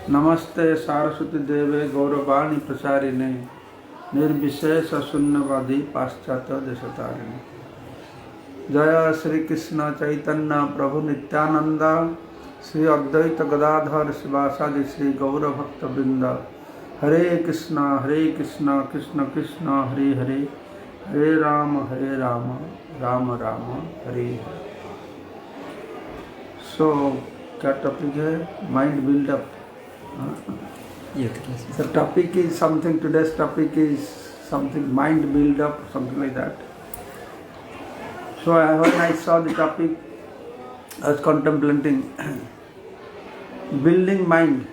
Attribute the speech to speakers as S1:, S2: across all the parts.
S1: नमस्ते सारस्वती देवे गौरवाणी प्रचारिणे निर्विशेष शून्यवादी पाश्चात्य देशतारिणे। जय श्री कृष्ण चैतन्य प्रभु नित्यानंद श्री अद्वैत गदाधर शिवासादि श्री गौर भक्त वृंद। हरे कृष्ण कृष्ण कृष्ण हरे हरे, हरे राम राम राम हरे हरे। सो क्या टॉपिक है? Mind build up. The topic is something, today's topic is something mind build up, something like that. So when I saw the topic, I was contemplating building mind,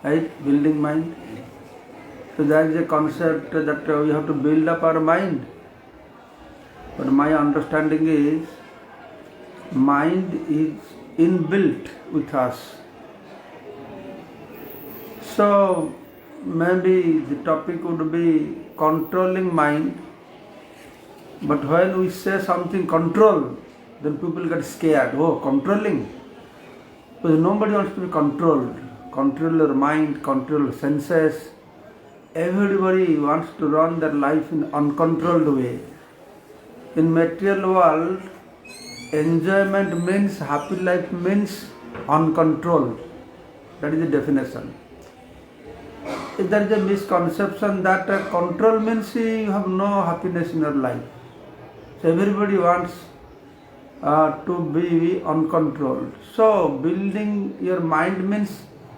S1: right? Building mind. So that is a concept that we have to build up our mind. But my understanding is mind is inbuilt with us. So maybe the topic would be controlling mind, but when we say something control, then people get scared. Oh, controlling? Because nobody wants to be controlled. Control your mind, control your senses. Everybody wants to run their life in uncontrolled way. In material world, enjoyment means, happy life means uncontrolled. That is the definition. If there is a misconception that control means you have no happiness in your life. So everybody wants to be uncontrolled. So building your mind means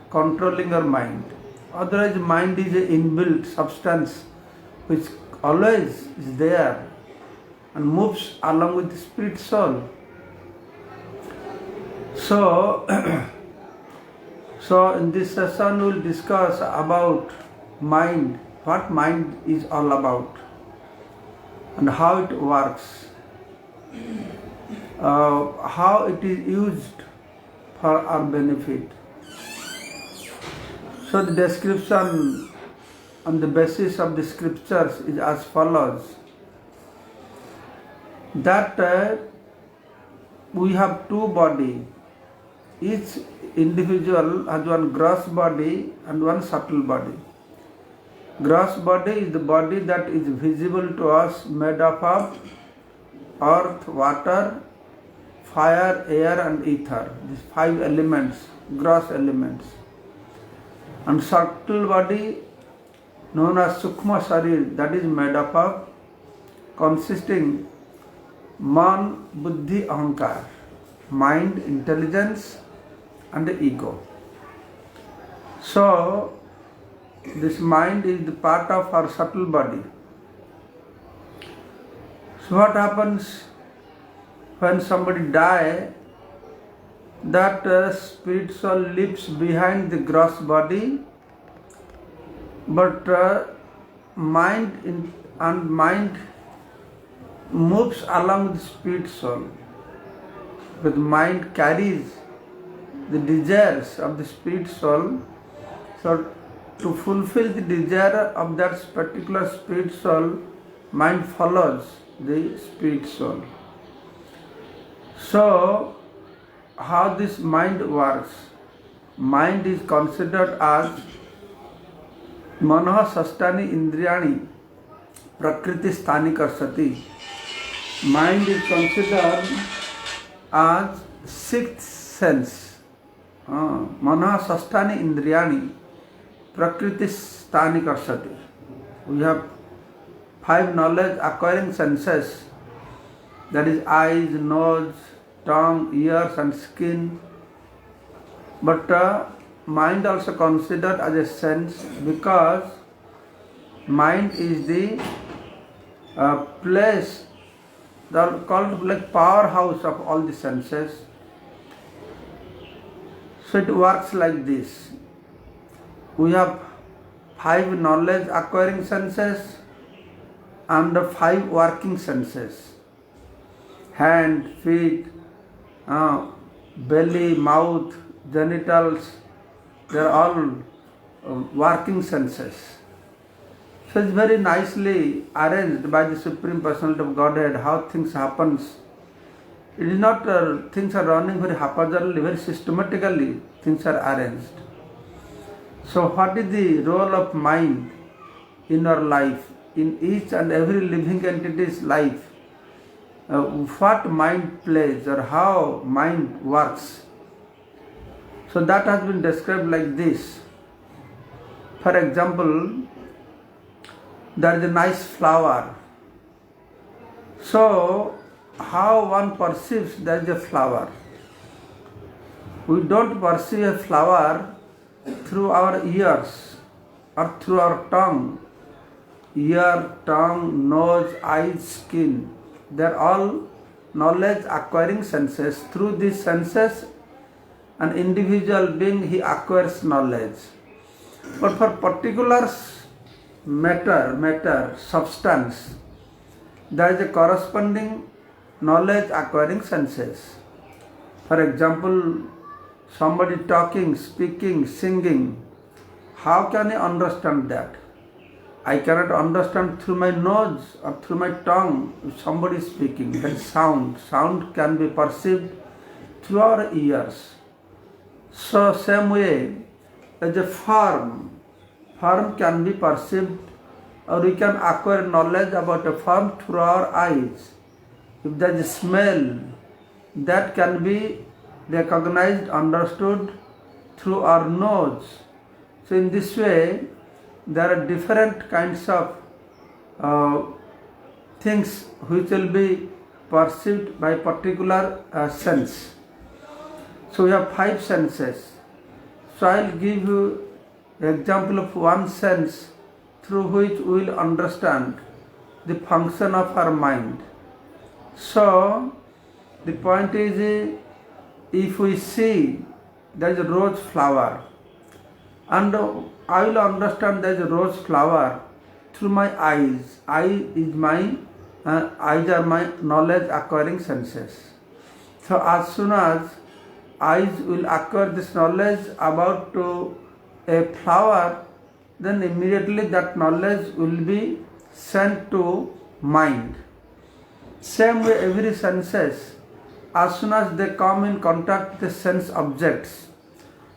S1: controlling your mind. Otherwise mind is an inbuilt substance which always is there and moves along with the spirit soul. So in this session we will discuss about mind, what mind is all about and how it works, how it is used for our benefit. So the description on the basis of the scriptures is as follows, that we have two bodies. Each individual has one gross body and one subtle body. Gross body is the body that is visible to us, made up of earth, water, fire, air and ether. These 5 elements, gross elements. And subtle body known as Sukma Sharir, that is made up of, consisting Man, Buddhi, Ahankar, mind, intelligence and the ego. So this mind is the part of our subtle body. So what happens when somebody dies? That spirit soul lives behind the gross body, but mind moves along with the spirit soul. But mind carries the desires of the spirit soul. So to fulfill the desire of that particular spirit soul, mind follows the spirit soul. So how this mind works? Mind is considered as Manoha Sastani Indriyani Prakriti Sthani Karsati. Mind is considered as sixth sense. Mana Sastani Indriyani Prakriti Sthani Karsati. We have 5 knowledge acquiring senses, that is eyes, nose, tongue, ears and skin. But mind also considered as a sense, because mind is the place that are called like powerhouse of all the senses. So it works like this. We have 5 knowledge acquiring senses and 5 working senses. Hand, feet, belly, mouth, genitals, they are all working senses. So it's very nicely arranged by the Supreme Personality of Godhead how things happens. It is not things are running very haphazardly, very systematically things are arranged. So, what is the role of mind in our life, in each and every living entity's life? What mind plays or how mind works? So, that has been described like this. For example, there is a nice flower. So, how one perceives there is a flower? We don't perceive a flower through our ears or through our tongue. Ear, tongue, nose, eyes, skin. They are all knowledge acquiring senses. Through these senses, an individual being, he acquires knowledge. But for particular matter, substance, there is a corresponding knowledge acquiring senses. For example, somebody talking, speaking, singing, how can I understand that? I cannot understand through my nose or through my tongue if somebody is speaking. That sound. Sound can be perceived through our ears. So same way, as a form can be perceived, or we can acquire knowledge about a form through our eyes. If there is a smell, that can be recognized, understood through our nose. So in this way, there are different kinds of things which will be perceived by particular sense. So we have 5 senses. So I will give you an example of one sense through which we will understand the function of our mind. So the point is, if we see there is a rose flower, and I will understand there is a rose flower through my eyes. Eyes are my knowledge acquiring senses. So as soon as eyes will acquire this knowledge about a flower, then immediately that knowledge will be sent to mind. Same way every senses, as soon as they come in contact with the sense objects,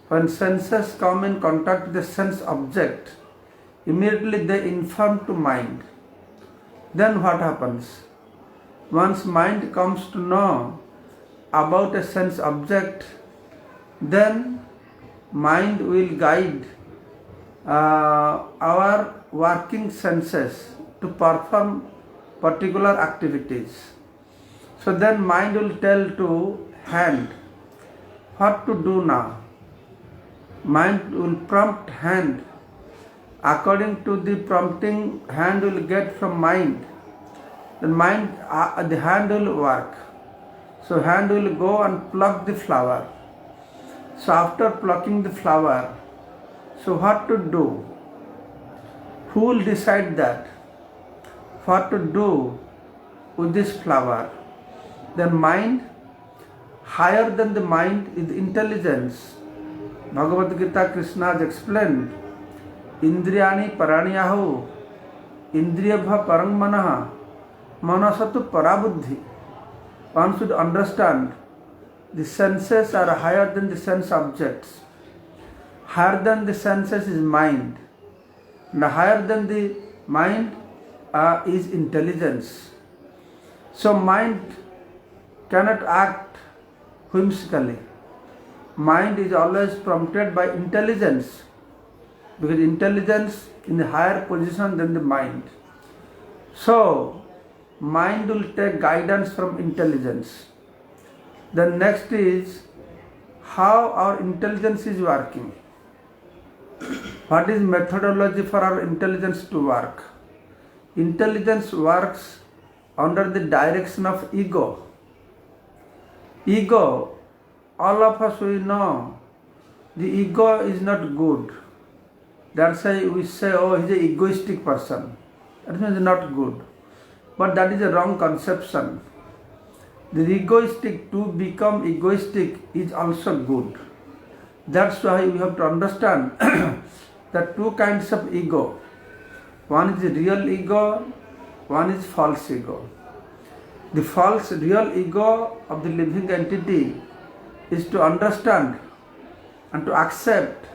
S1: when senses come in contact with the sense object, immediately they inform to mind. Then what happens? Once mind comes to know about a sense object, then mind will guide our working senses to perform particular activities. So then mind will tell to hand what to do now. Mind will prompt hand. According to the prompting hand will get from mind, the hand will work. So hand will go and pluck the flower. So after plucking the flower, so what to do? Who will decide that? What to do with this flower? Then mind, higher than the mind is intelligence. Bhagavad Gita, Krishna has explained, Indriyani paranyahu, indriyabha parang manaha, manasatu parabuddhi. One should understand the senses are higher than the sense objects. Higher than the senses is mind. And higher than the mind is intelligence. So mind cannot act whimsically. Mind is always prompted by intelligence, because intelligence in a higher position than the mind. So mind will take guidance from intelligence. Then next is how our intelligence is working. What is methodology for our intelligence to work? Intelligence works under the direction of ego. Ego, all of us we know, the ego is not good. That's why we say, oh, he's an egoistic person. That means not good. But that is a wrong conception. The egoistic, to become egoistic is also good. That's why we have to understand that two kinds of ego. One is the real ego, one is false ego. The false real ego of the living entity is to understand and to accept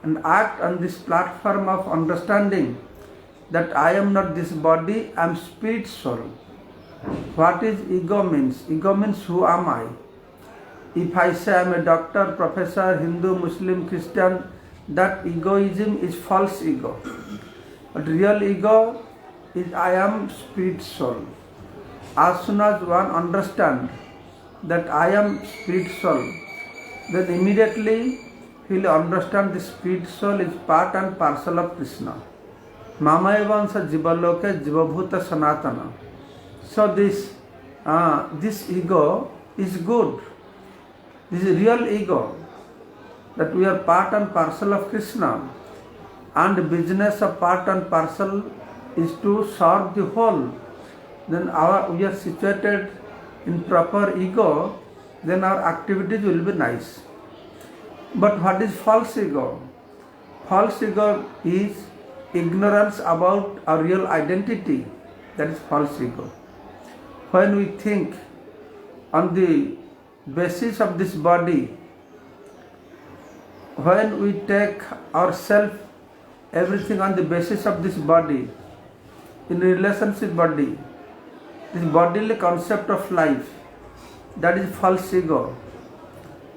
S1: and act on this platform of understanding that I am not this body, I am spirit soul. What is ego means? Ego means who am I? If I say I am a doctor, professor, Hindu, Muslim, Christian, that egoism is false ego. But real ego is I am spirit soul. As soon as one understands that I am spirit soul, then immediately he will understand the spirit soul is part and parcel of Krishna. Mama evansa jivaloke jivabhuta sanatana. So this ego is good. This is real ego, that we are part and parcel of Krishna, and the business of part and parcel is to serve the whole. Then we are situated in proper ego, then our activities will be nice. But what is false ego? False ego is ignorance about our real identity. That is false ego. When we think on the basis of this body, when we take ourselves, everything on the basis of this body, in relationship body, this bodily concept of life, that is false ego.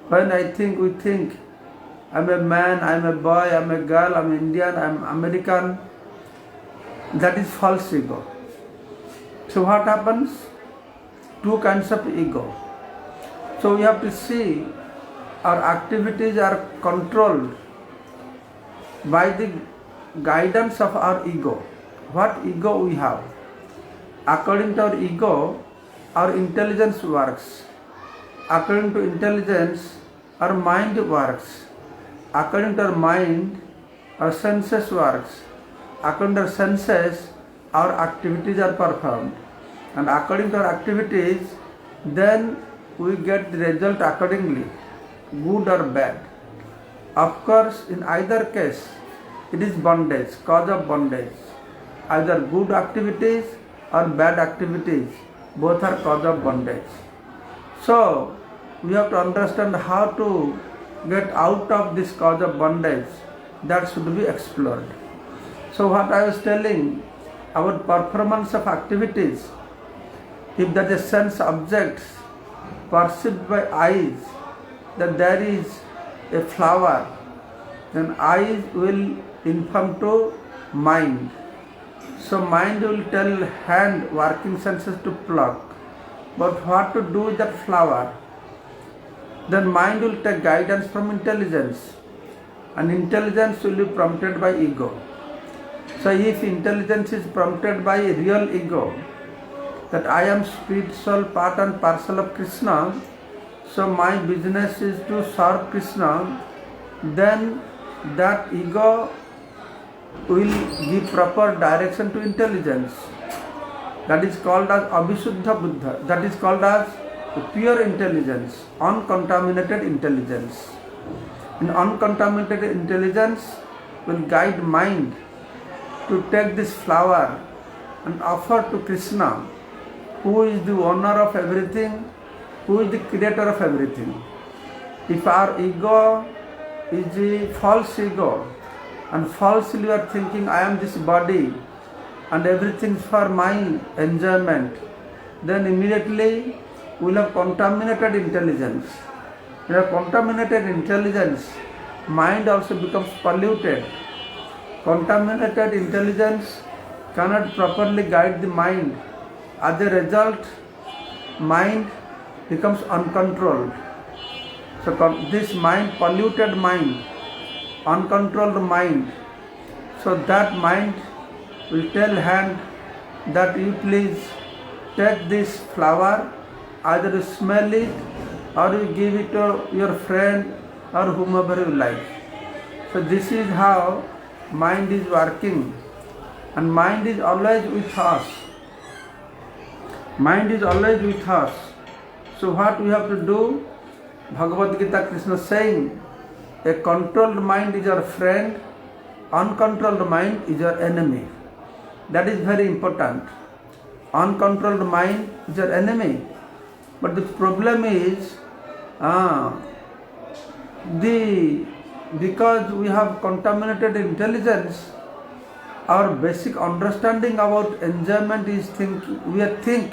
S1: When we think, I'm a man, I'm a boy, I'm a girl, I'm Indian, I'm American, that is false ego. So what happens? Two kinds of ego. So we have to see our activities are controlled by the guidance of our ego. What ego we have? According to our ego, our intelligence works. According to intelligence, our mind works. According to our mind, our senses works. According to our senses, our activities are performed. And according to our activities, then we get the result accordingly, good or bad. Of course, in either case, it is bondage, cause of bondage. Either good activities or bad activities, both are cause of bondage. So, we have to understand how to get out of this cause of bondage. That should be explored. So, what I was telling about performance of activities, if there is sense objects perceived by eyes, that there is a flower, then eyes will inform to mind. So mind will tell hand working senses to pluck. But what to do with that flower? Then mind will take guidance from intelligence, and intelligence will be prompted by ego. So if intelligence is prompted by a real ego, that I am spirit soul, part and parcel of Krishna, so my business is to serve Krishna, then that ego will give proper direction to intelligence. That is called as Abhishuddha Buddha. That is called as pure intelligence, uncontaminated intelligence. And uncontaminated intelligence will guide mind to take this flower and offer to Krishna, who is the owner of everything, who is the creator of everything. If our ego is a false ego, and falsely you are thinking I am this body and everything for my enjoyment, then immediately we will have contaminated intelligence. When you have contaminated intelligence, mind also becomes polluted. Contaminated intelligence cannot properly guide the mind. As a result, mind becomes uncontrolled. So this mind, polluted mind, uncontrolled mind, so that mind will tell hand that you please take this flower, either you smell it or you give it to your friend or whomever you like. So this is how mind is working, and mind is always with us. Mind is always with us. So what we have to do? Bhagavad Gita, Krishna is saying, a controlled mind is your friend, uncontrolled mind is your enemy. That is very important. Uncontrolled mind is your enemy. But the problem is, the because we have contaminated intelligence, our basic understanding about enjoyment is we think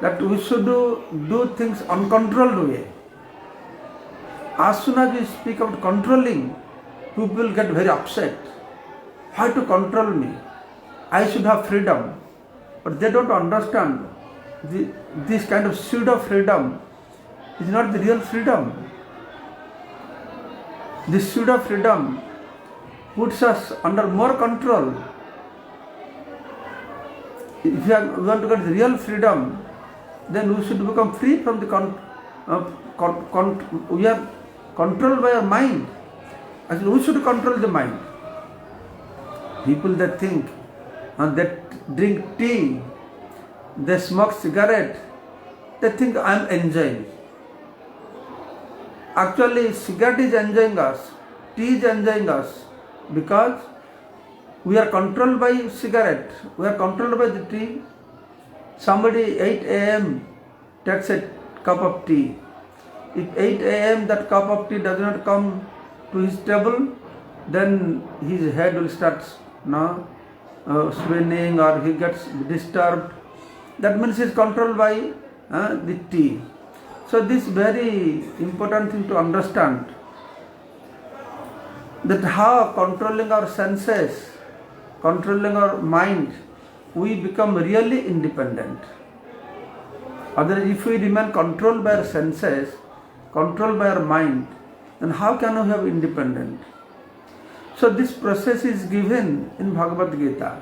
S1: that we should do things uncontrolled way. As soon as we speak about controlling, people get very upset. How to control me? I should have freedom. But they don't understand this kind of pseudo freedom is not the real freedom. This pseudo freedom puts us under more control. If we want to get the real freedom, then we should become free from the we are controlled by our mind. Actually, we should control the mind. People that think that drink tea, they smoke cigarette, they think I am enjoying. Actually, cigarette is enjoying us, tea is enjoying us, because we are controlled by cigarette, we are controlled by the tea. Somebody 8 a.m. takes a cup of tea. If 8 a.m. that cup of tea does not come to his table, then his head will start spinning, or he gets disturbed. That means he is controlled by the tea. So this very important thing to understand, that how controlling our senses, controlling our mind, we become really independent. Otherwise, if we remain controlled by our senses, controlled by our mind, then how can we have independence? So this process is given in Bhagavad Gita.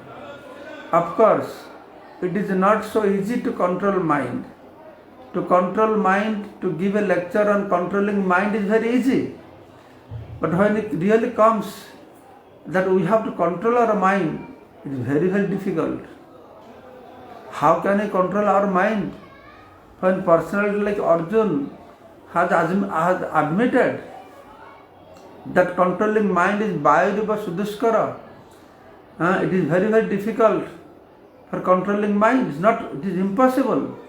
S1: Of course, it is not so easy to control mind. To control mind, to give a lecture on controlling mind is very easy. But when it really comes that we have to control our mind, it is very, very difficult. How can I control our mind? When personality like Arjun has admitted that controlling mind is Vayurupa Suduskara, it is very, very difficult for controlling mind. It is impossible.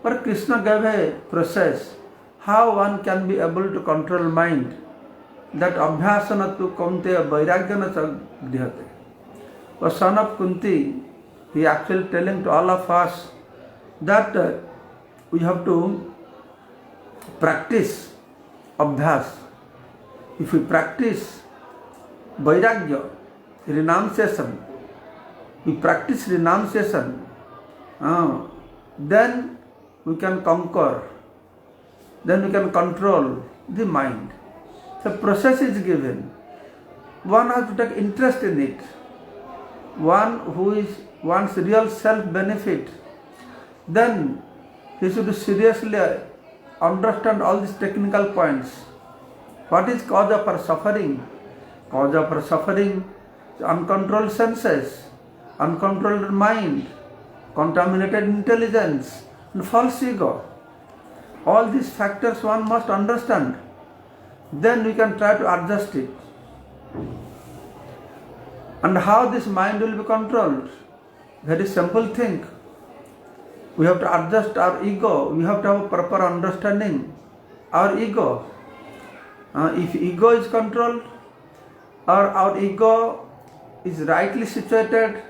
S1: But Krishna gave a process how one can be able to control mind. That abhyasana tu kaunteya vairagyana cha grihate. For son of Kunti, he actually telling to all of us that we have to practice abhyas. If we practice vairagya, renunciation, we practice renunciation, then we can conquer, then we can control the mind. The process is given. One has to take interest in it. One who wants real self-benefit, then he should seriously understand all these technical points. What is cause of our suffering? Cause of our suffering is uncontrolled senses, uncontrolled mind, contaminated intelligence, and false ego. All these factors one must understand. Then we can try to adjust it. And how this mind will be controlled? Very simple thing. We have to adjust our ego. We have to have a proper understanding. Our ego. If ego is controlled, or our ego is rightly situated,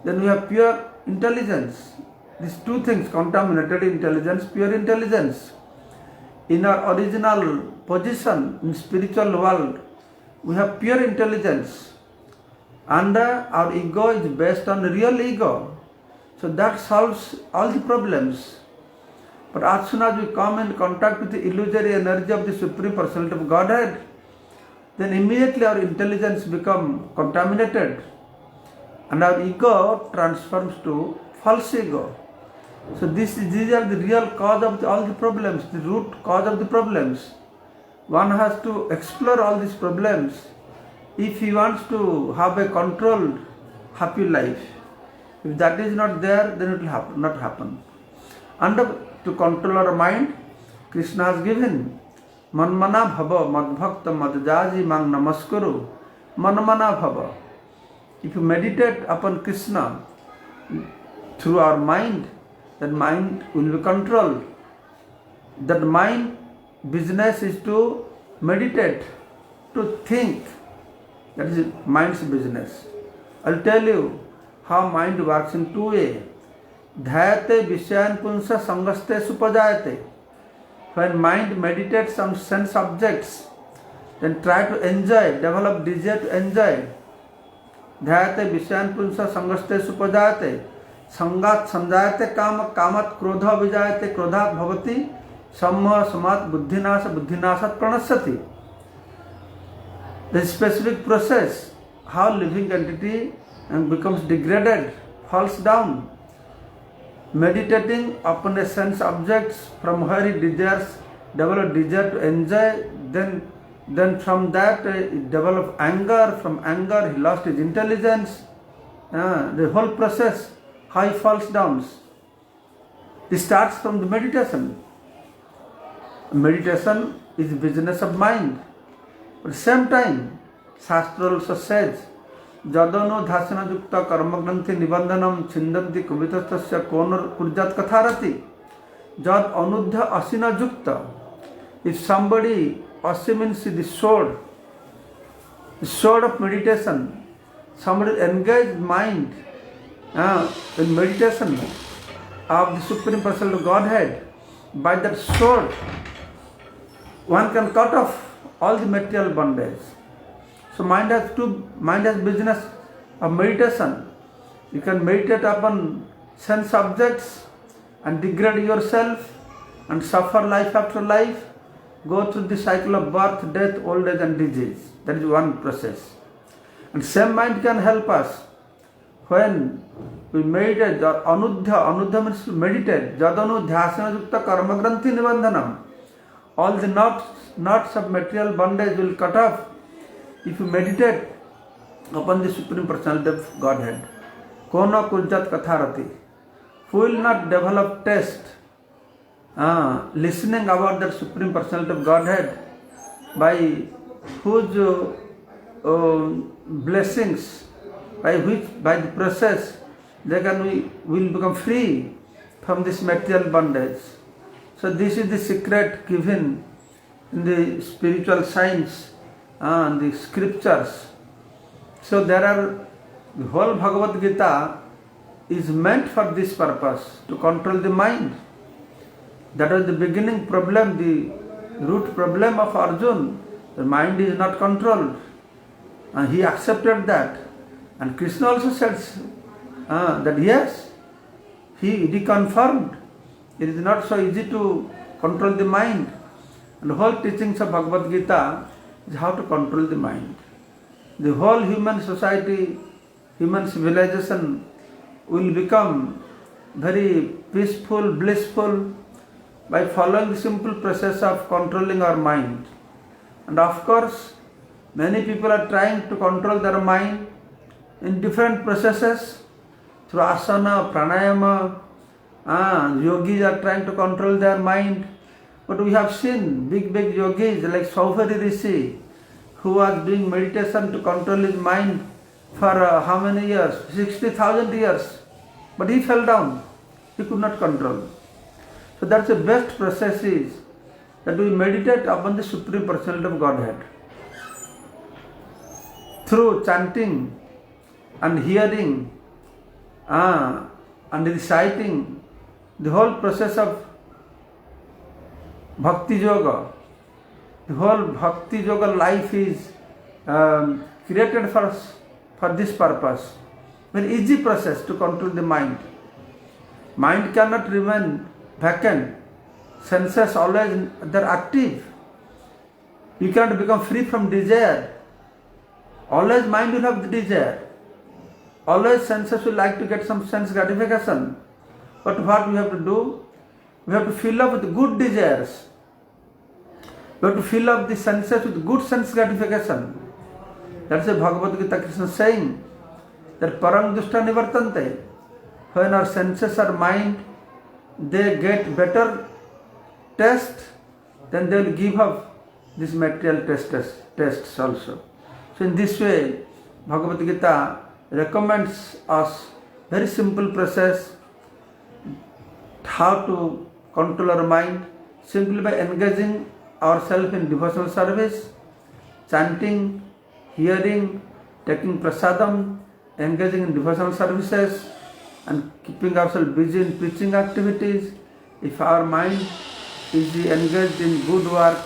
S1: then we have pure intelligence. These two things, contaminated intelligence, pure intelligence. In our original position in spiritual world, we have pure intelligence, and our ego is based on real ego. So that solves all the problems. But as soon as we come in contact with the illusory energy of the Supreme Personality of Godhead, then immediately our intelligence becomes contaminated, and our ego transforms to false ego. So these are the real cause of all the problems, the root cause of the problems. One has to explore all these problems if he wants to have a controlled, happy life. If that is not there, then it will not happen. And to control our mind, Krishna has given Manmana Bhava Madbhakta Madjaji Mang Namaskuru. Manmana Bhava. If you meditate upon Krishna through our mind, that mind will be controlled. That mind business is to meditate to think. That is mind's business. I'll tell you how mind works in two ways. Dhyate Vishyan Punsa Sangaste Supajayate. When mind meditates on sense objects, then try to enjoy, develop desire to enjoy. Dhyate Vishyan Punsa Sangaste Supajayate. Sangat Sanjayate Kama Kamat Krodha Vijayate Krodhat Bhavati Samma Samat Buddhinasa Buddhinasat Pranasyati. The specific process, how living entity becomes degraded, falls down. Meditating upon a sense objects from where he desires, develop desire to enjoy, then from that he develop anger, from anger he lost his intelligence. The whole process, how he falls down. It starts from the meditation. Meditation is the business of mind. But at the same time, Shastra also says, Jadano dhasana yukta karmagranthi nibandhanam chindanti kuvitastasya konur kurjat katharati. Jad anudha asina yukta. If somebody, asi means the sword of meditation, somebody engaged mind in meditation of the Supreme Personal Godhead, by that sword, one can cut off all the material bondage. So mind has business of meditation. You can meditate upon sense objects and degrade yourself and suffer life after life, go through the cycle of birth, death, old age and disease. That is one process. And same mind can help us when we meditate. Anudha means to meditate. Jadanu dhyasana yukta karma granthi nibandhanam. All the knots of material bondage will cut off if you meditate upon the Supreme Personality of Godhead. Kona kurjat katharati. Who will not develop taste listening about that Supreme Personality of Godhead, by whose blessings, by the process will become free from this material bondage. So this is the secret given in the spiritual science and the scriptures. So the whole Bhagavad Gita is meant for this purpose, to control the mind. That was the beginning problem, the root problem of Arjuna. The mind is not controlled. And he accepted that. And Krishna also says that yes, he reconfirmed. It is not so easy to control the mind. And the whole teachings of Bhagavad Gita is how to control the mind. The whole human society, human civilization will become very peaceful, blissful by following the simple process of controlling our mind. And of course, many people are trying to control their mind in different processes through asana, pranayama. Yogis are trying to control their mind. But we have seen big yogis like Saubhari Rishi, who was doing meditation to control his mind for how many years? 60,000 years. But he fell down. He could not control. So that's the best process is that we meditate upon the Supreme Personality of Godhead. Through chanting and hearing and reciting, the whole process of Bhakti Yoga, the whole Bhakti Yoga life is created for this purpose. Very easy process to control the mind. Mind cannot remain vacant. Senses always they're active. You cannot become free from desire. Always mind will have the desire. Always senses will like to get some sense gratification. But what we have to do? We have to fill up with good desires. We have to fill up the senses with good sense gratification. That's a Bhagavad Gita Krishna saying that parang dushta nivartante. When our senses or mind, they get better taste, then they will give up this material tastes also. So in this way, Bhagavad Gita recommends us very simple process how to control our mind, simply by engaging ourselves in devotional service, chanting, hearing, taking prasadam, engaging in devotional services, and keeping ourselves busy in preaching activities, if our mind is engaged in good work,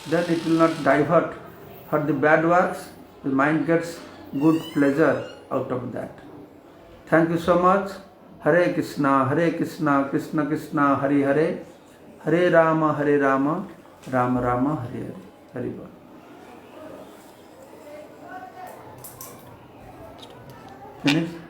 S1: then it will not divert for the bad works. The mind gets good pleasure out of that. Thank you so much. Hare Krishna, Krishna Krishna, Hare Hare, Hare Rama, Rama Rama, Hare Hare. Hare Bol. Finish?